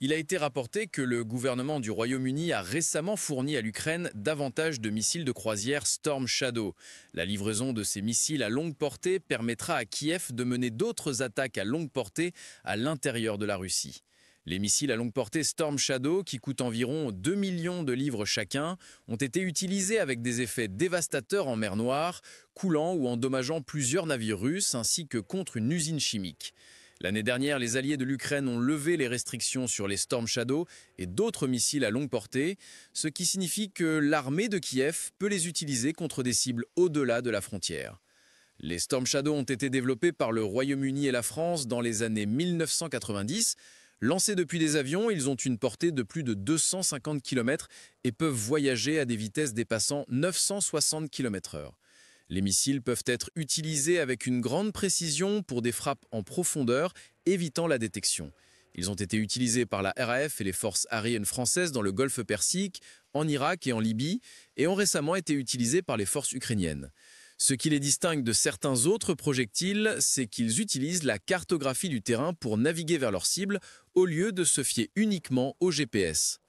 Il a été rapporté que le gouvernement du Royaume-Uni a récemment fourni à l'Ukraine davantage de missiles de croisière Storm Shadow. La livraison de ces missiles à longue portée permettra à Kiev de mener d'autres attaques à longue portée à l'intérieur de la Russie. Les missiles à longue portée Storm Shadow, qui coûtent environ 2 millions de livres chacun, ont été utilisés avec des effets dévastateurs en mer Noire, coulant ou endommageant plusieurs navires russes ainsi que contre une usine chimique. L'année dernière, les alliés de l'Ukraine ont levé les restrictions sur les Storm Shadow et d'autres missiles à longue portée, ce qui signifie que l'armée de Kiev peut les utiliser contre des cibles au-delà de la frontière. Les Storm Shadow ont été développés par le Royaume-Uni et la France dans les années 1990. Lancés depuis des avions, ils ont une portée de plus de 250 km et peuvent voyager à des vitesses dépassant 960 km/h. Les missiles peuvent être utilisés avec une grande précision pour des frappes en profondeur, évitant la détection. Ils ont été utilisés par la RAF et les forces aériennes françaises dans le Golfe Persique, en Irak et en Libye, et ont récemment été utilisés par les forces ukrainiennes. Ce qui les distingue de certains autres projectiles, c'est qu'ils utilisent la cartographie du terrain pour naviguer vers leur cible, au lieu de se fier uniquement au GPS.